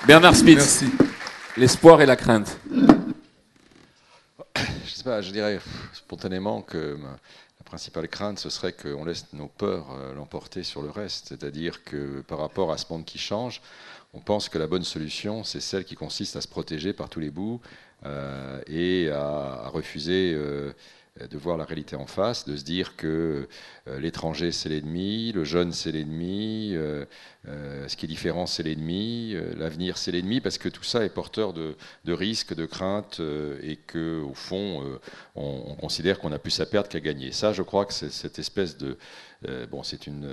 Bernard Spitz, Merci. l'espoir et la crainte. Je sais pas, je dirais spontanément que la principale crainte, ce serait qu'on laisse nos peurs l'emporter sur le reste. C'est-à-dire que par rapport à ce monde qui change, on pense que la bonne solution, c'est celle qui consiste à se protéger par tous les bouts et à refuser de voir la réalité en face, de se dire que l'étranger c'est l'ennemi, le jeune c'est l'ennemi, ce qui est différent c'est l'ennemi, l'avenir c'est l'ennemi, parce que tout ça est porteur de risques, de craintes, et que au fond on considère qu'on a plus à perdre qu'à gagner. Ça, je crois que c'est cette espèce de bon, c'est une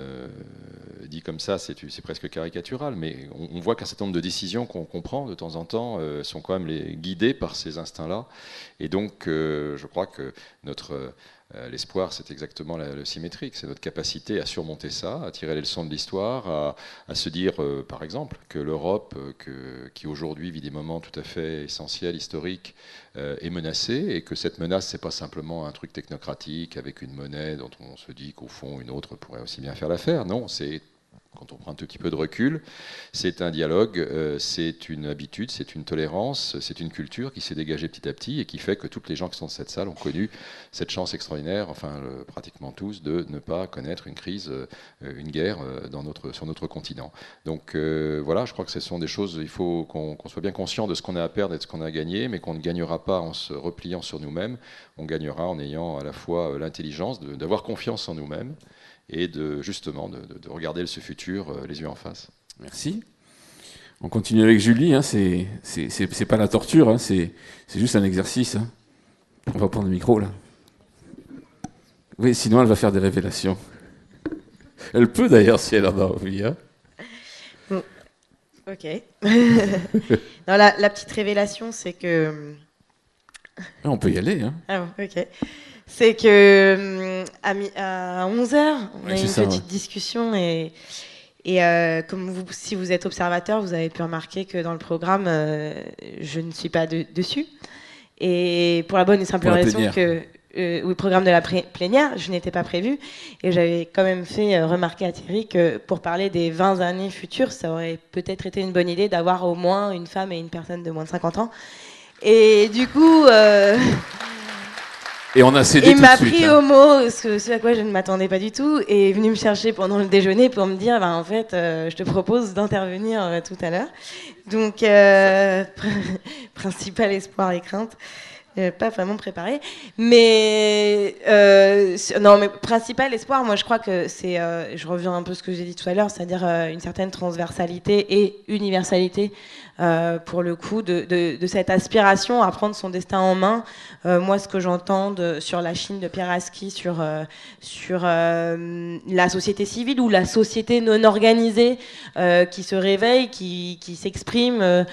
dit comme ça, c'est presque caricatural, mais on voit qu'un certain nombre de décisions qu'on prend de temps en temps sont quand même guidées par ces instincts-là, et donc je crois que l'espoir, c'est exactement le symétrique, c'est notre capacité à surmonter ça, à tirer les leçons de l'histoire, à se dire, par exemple, que l'Europe, qui aujourd'hui vit des moments tout à fait essentiels, historiques, est menacée, et que cette menace, c'est pas simplement un truc technocratique avec une monnaie dont on se dit qu'au fond, une autre pourrait aussi bien faire l'affaire. Non, c'est, quand on prend un tout petit peu de recul, c'est un dialogue, c'est une habitude, c'est une tolérance, c'est une culture qui s'est dégagée petit à petit et qui fait que toutes les gens qui sont dans cette salle ont connu cette chance extraordinaire, enfin pratiquement tous, de ne pas connaître une crise, une guerre sur notre continent. Donc voilà, je crois que ce sont des choses, il faut qu'on soit bien conscient de ce qu'on a à perdre et de ce qu'on a à gagner, mais qu'on ne gagnera pas en se repliant sur nous-mêmes, on gagnera en ayant à la fois l'intelligence d'avoir confiance en nous-mêmes, et justement de regarder ce futur les yeux en face. Merci. On continue avec Julie, hein, c'est pas la torture, hein, c'est juste un exercice. Hein. On va prendre le micro là. Oui, sinon elle va faire des révélations. Elle peut d'ailleurs si elle en a envie. Hein. Bon. Ok. Non, la petite révélation, c'est que... On peut y aller. Hein. Ah bon, ok. C'est que à 11h, on a eu une petite discussion et comme si vous êtes observateur, vous avez pu remarquer que dans le programme, je ne suis pas dessus. Et pour la bonne et simple raison que le programme de la plénière, je n'étais pas prévue. Et j'avais quand même fait remarquer à Thierry que pour parler des 20 années futures, ça aurait peut-être été une bonne idée d'avoir au moins une femme et une personne de moins de 50 ans. Et du coup... Et on a cédé il m'a pris au mot, ce à quoi je ne m'attendais pas du tout, et est venu me chercher pendant le déjeuner pour me dire, en fait, je te propose d'intervenir tout à l'heure. Donc, principal espoir et crainte. Pas vraiment préparé, mais non, mais principal espoir, moi je crois que c'est, je reviens un peu à ce que j'ai dit tout à l'heure, c'est-à-dire une certaine transversalité et universalité pour le coup de cette aspiration à prendre son destin en main. Moi, ce que j'entends sur la Chine de Pierre Aski, sur la société civile ou la société non organisée qui se réveille, qui s'exprime.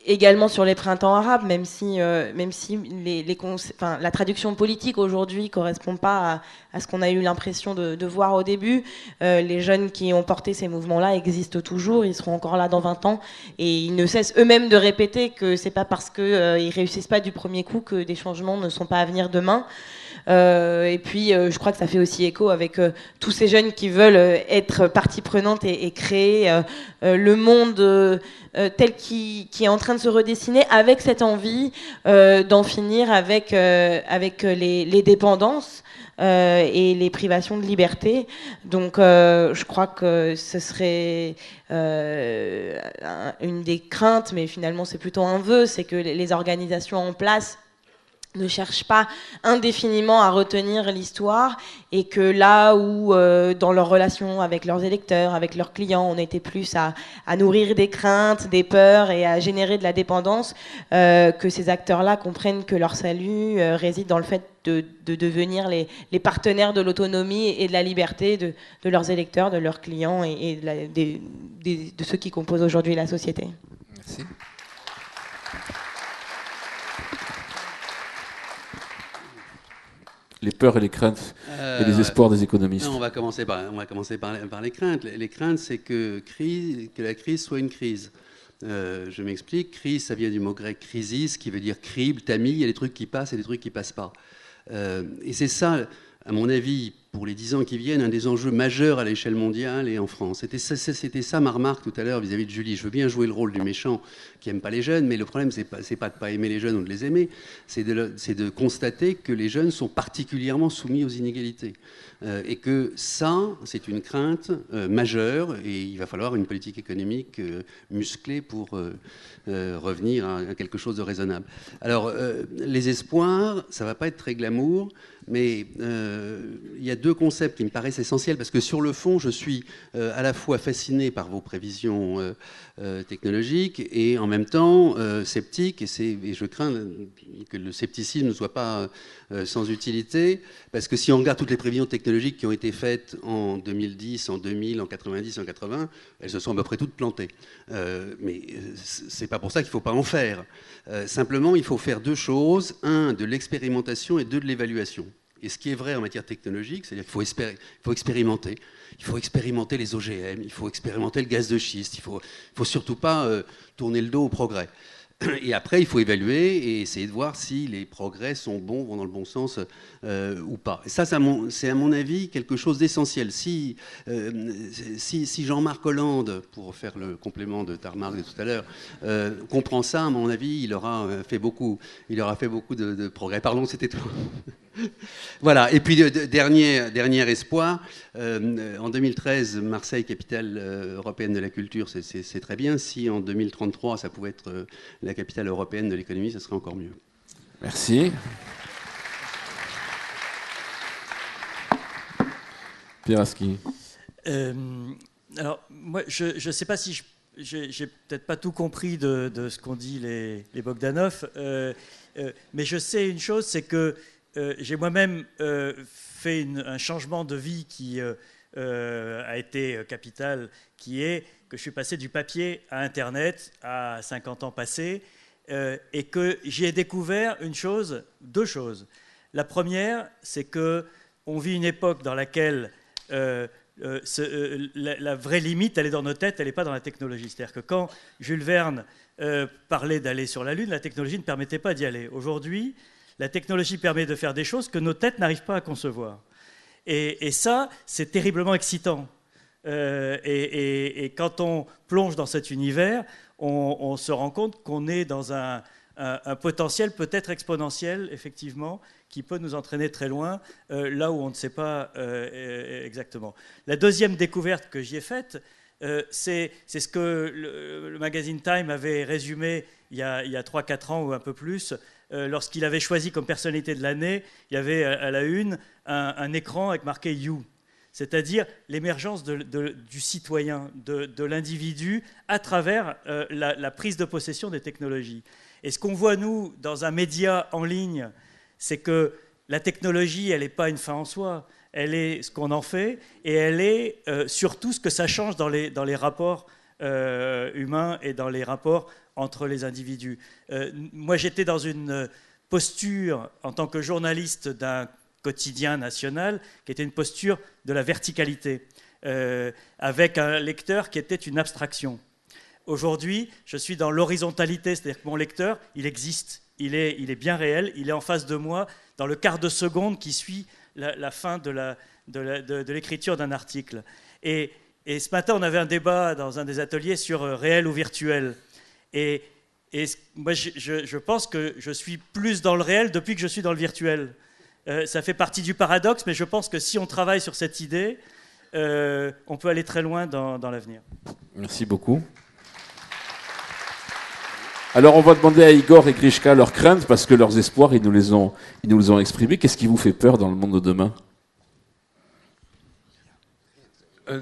Également sur les printemps arabes, même si la traduction politique aujourd'hui correspond pas à ce qu'on a eu l'impression de voir au début. Les jeunes qui ont porté ces mouvements-là existent toujours, ils seront encore là dans 20 ans, et ils ne cessent eux-mêmes de répéter que c'est pas parce qu'ils réussissent pas du premier coup que des changements ne sont pas à venir demain. Et puis, je crois que ça fait aussi écho avec tous ces jeunes qui veulent être partie prenante et créer le monde tel qui est en train de se redessiner, avec cette envie d'en finir avec les dépendances et les privations de liberté. Donc, je crois que ce serait une des craintes, mais finalement c'est plutôt un vœu, c'est que les organisations en place ne cherchent pas indéfiniment à retenir l'histoire, et que là où dans leurs relations avec leurs électeurs, avec leurs clients, on était plus à nourrir des craintes, des peurs et à générer de la dépendance, que ces acteurs-là comprennent que leur salut réside dans le fait de devenir les partenaires de l'autonomie et de la liberté de leurs électeurs, de leurs clients et de ceux qui composent aujourd'hui la société. Merci. Les peurs et les craintes et les espoirs des économistes. Non, on va commencer par les craintes. Les craintes, c'est que la crise soit une crise. Je m'explique. Crise, ça vient du mot grec crisis, qui veut dire crible, tamis. Il y a des trucs qui passent et des trucs qui passent pas. Et c'est ça, à mon avis, pour les 10 ans qui viennent, un des enjeux majeurs à l'échelle mondiale et en France. C'était ça ma remarque tout à l'heure vis-à-vis de Julie. Je veux bien jouer le rôle du méchant qui n'aime pas les jeunes, mais le problème, c'est pas de ne pas aimer les jeunes ou de les aimer, c'est de constater que les jeunes sont particulièrement soumis aux inégalités. Et que ça, c'est une crainte majeure, et il va falloir une politique économique musclée pour revenir à quelque chose de raisonnable. Alors, les espoirs, ça ne va pas être très glamour, mais il y a deux concepts qui me paraissent essentiels, parce que sur le fond, je suis à la fois fasciné par vos prévisions technologiques et en même temps sceptique, et je crains que le scepticisme ne soit pas sans utilité, parce que si on regarde toutes les prévisions technologiques qui ont été faites en 2010, en 2000, en 90, en 80, elles se sont à peu près toutes plantées. Mais c'est pas pour ça qu'il ne faut pas en faire. Simplement, il faut faire deux choses. Un, de l'expérimentation, et deux, de l'évaluation. Et ce qui est vrai en matière technologique, c'est-à-dire qu'il faut expérimenter. Il faut expérimenter les OGM, il faut expérimenter le gaz de schiste, il faut surtout pas tourner le dos au progrès. Et après, il faut évaluer et essayer de voir si les progrès sont bons, vont dans le bon sens ou pas. Et ça, c'est à mon avis quelque chose d'essentiel. Si Jean-Marc Hollande, pour faire le complément de ta remarque de tout à l'heure, comprend ça, à mon avis, il aura fait beaucoup de progrès. Pardon, c'était tout. Voilà, et puis dernier espoir, en 2013, Marseille, capitale européenne de la culture, c'est très bien. Si en 2033, ça pouvait être la capitale européenne de l'économie, ça serait encore mieux. Merci. Pierre Aski. Alors, moi, je ne sais pas si j'ai peut-être pas tout compris de ce qu'ont dit les Bogdanov, mais je sais une chose, c'est que j'ai moi-même fait un changement de vie qui a été capital, qui est que je suis passé du papier à Internet à 50 ans passés, et que j'y ai découvert deux choses. La première, c'est qu'on vit une époque dans laquelle la vraie limite, elle est dans nos têtes, elle n'est pas dans la technologie. C'est-à-dire que quand Jules Verne parlait d'aller sur la Lune, la technologie ne permettait pas d'y aller. Aujourd'hui, la technologie permet de faire des choses que nos têtes n'arrivent pas à concevoir. Et ça, c'est terriblement excitant. Et quand on plonge dans cet univers, on se rend compte qu'on est dans un potentiel peut-être exponentiel, effectivement, qui peut nous entraîner très loin, là où on ne sait pas exactement. La deuxième découverte que j'y ai faite, c'est ce que le magazine Time avait résumé il y a 3-4 ans ou un peu plus. Lorsqu'il avait choisi comme personnalité de l'année, il y avait à la une un écran avec marqué « You », c'est-à-dire l'émergence du citoyen, de l'individu à travers la prise de possession des technologies. Et ce qu'on voit, nous, dans un média en ligne, c'est que la technologie, elle n'est pas une fin en soi, elle est ce qu'on en fait, et elle est surtout ce que ça change dans les rapports humains et dans les rapports entre les individus. Moi, j'étais dans une posture, en tant que journaliste d'un quotidien national, qui était une posture de la verticalité, avec un lecteur qui était une abstraction. Aujourd'hui, je suis dans l'horizontalité, c'est-à-dire que mon lecteur, il existe, il est bien réel, il est en face de moi, dans le quart de seconde qui suit la fin de l'écriture d'un article. Et ce matin, on avait un débat dans un des ateliers sur réel ou virtuel. Et moi, je pense que je suis plus dans le réel depuis que je suis dans le virtuel. Ça fait partie du paradoxe, mais je pense que si on travaille sur cette idée, on peut aller très loin dans l'avenir. Merci beaucoup. Alors, on va demander à Igor et Grishka leurs craintes, parce que leurs espoirs, ils nous les ont exprimés. Qu'est-ce qui vous fait peur dans le monde de demain ? On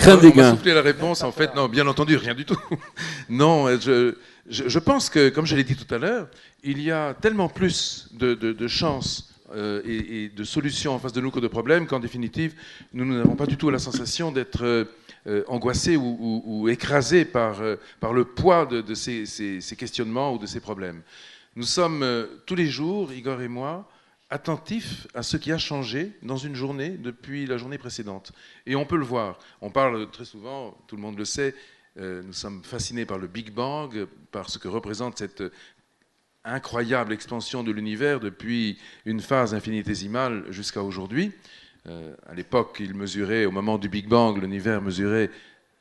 va souffler la réponse, en fait. Non, bien entendu, rien du tout. Non, je pense que, comme je l'ai dit tout à l'heure, il y a tellement plus de chances et de solutions en face de nous que de problèmes qu'en définitive, nous n'avons pas du tout la sensation d'être angoissés ou écrasés par le poids de ces questionnements ou de ces problèmes. Nous sommes tous les jours, Igor et moi, attentifs à ce qui a changé dans une journée depuis la journée précédente. Et on peut le voir. On parle très souvent, tout le monde le sait, nous sommes fascinés par le Big Bang, par ce que représente cette incroyable expansion de l'univers depuis une phase infinitésimale jusqu'à aujourd'hui. À l'époque, il mesurait, au moment du Big Bang, l'univers mesurait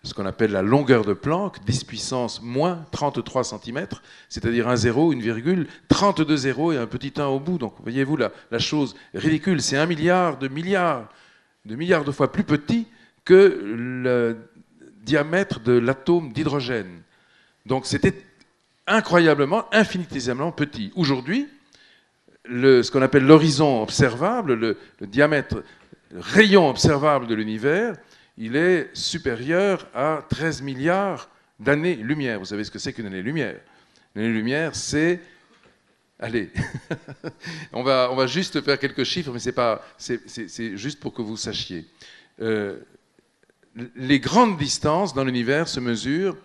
ce qu'on appelle la longueur de Planck, 10 puissance moins 33 cm, c'est-à-dire un 0, une virgule, 32 zéros et un petit 1 au bout. Donc, voyez-vous la chose ridicule, c'est 1 milliard de fois plus petit que le diamètre de l'atome d'hydrogène. Donc, c'était incroyablement, infinitésimement petit. Aujourd'hui, ce qu'on appelle l'horizon observable, le diamètre, le rayon observable de l'univers, il est supérieur à 13 milliards d'années-lumière. Vous savez ce que c'est qu'une année-lumière? Une année-lumière, c'est... Allez, on va juste faire quelques chiffres, mais c'est juste pour que vous sachiez. Les grandes distances dans l'univers se mesurent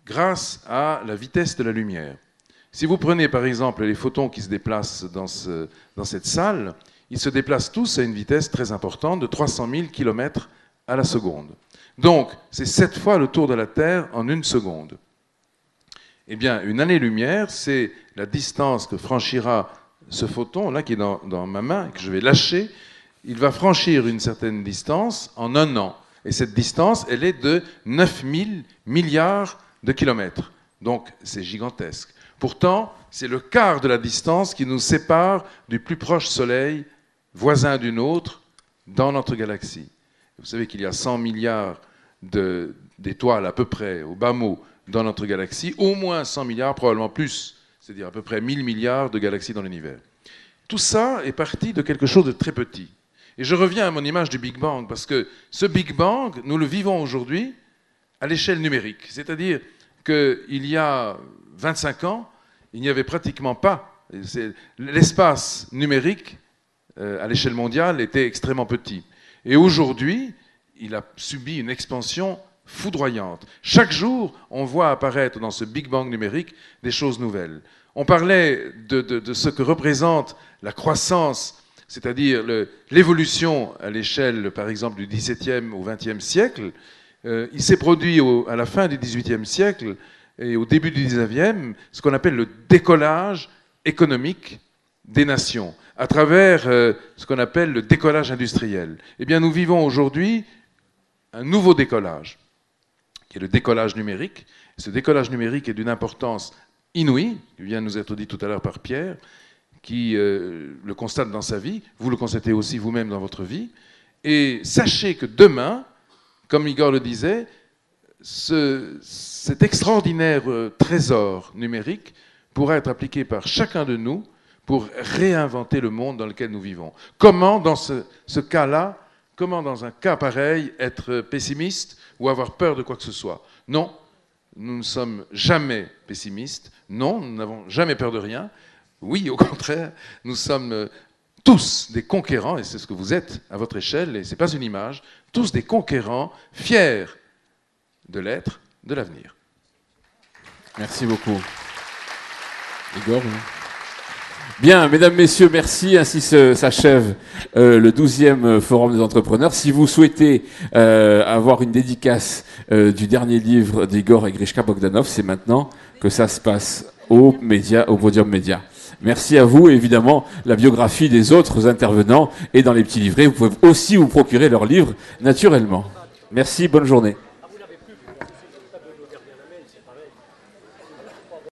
grâce à la vitesse de la lumière. Si vous prenez par exemple les photons qui se déplacent dans cette salle, ils se déplacent tous à une vitesse très importante de 300 000 km à la seconde. Donc, c'est 7 fois le tour de la Terre en 1 seconde. Eh bien, une année-lumière, c'est la distance que franchira ce photon, là, qui est dans ma main, et que je vais lâcher. Il va franchir une certaine distance en 1 an. Et cette distance, elle est de 9000 milliards de kilomètres. Donc, c'est gigantesque. Pourtant, c'est le quart de la distance qui nous sépare du plus proche Soleil, voisin du nôtre, dans notre galaxie. Vous savez qu'il y a 100 milliards d'étoiles à peu près, au bas mot, dans notre galaxie, au moins 100 milliards, probablement plus, c'est-à-dire à peu près 1000 milliards de galaxies dans l'univers. Tout ça est parti de quelque chose de très petit. Et je reviens à mon image du Big Bang, parce que ce Big Bang, nous le vivons aujourd'hui à l'échelle numérique. C'est-à-dire qu'il y a 25 ans, il n'y avait pratiquement pas... L'espace numérique à l'échelle mondiale était extrêmement petit. Et aujourd'hui, il a subi une expansion foudroyante. Chaque jour, on voit apparaître dans ce Big Bang numérique des choses nouvelles. On parlait de ce que représente la croissance, c'est-à-dire l'évolution à l'échelle, par exemple, du XVIIe au XXe siècle. Il s'est produit à la fin du XVIIIe siècle et au début du XIXe ce qu'on appelle le décollage économique des nations, à travers ce qu'on appelle le décollage industriel. Eh bien, nous vivons aujourd'hui un nouveau décollage, qui est le décollage numérique. Ce décollage numérique est d'une importance inouïe, qui vient de nous être dit tout à l'heure par Pierre, qui le constate dans sa vie, vous le constatez aussi vous-même dans votre vie, et sachez que demain, comme Igor le disait, cet extraordinaire trésor numérique pourra être appliqué par chacun de nous pour réinventer le monde dans lequel nous vivons. Comment, dans ce cas-là, comment, dans un cas pareil, être pessimiste ou avoir peur de quoi que ce soit? Non, nous ne sommes jamais pessimistes. Non, nous n'avons jamais peur de rien. Oui, au contraire, nous sommes tous des conquérants, et c'est ce que vous êtes à votre échelle, et ce n'est pas une image, tous des conquérants, fiers de l'être, de l'avenir. Merci beaucoup. Igor, oui. Bien, mesdames, messieurs, merci. Ainsi s'achève le 12e Forum des entrepreneurs. Si vous souhaitez avoir une dédicace du dernier livre d'Igor et Grishka Bogdanov, c'est maintenant que ça se passe au Podium Média. Merci à vous. Et évidemment, la biographie des autres intervenants est dans les petits livrets. Vous pouvez aussi vous procurer leurs livres naturellement. Merci, bonne journée.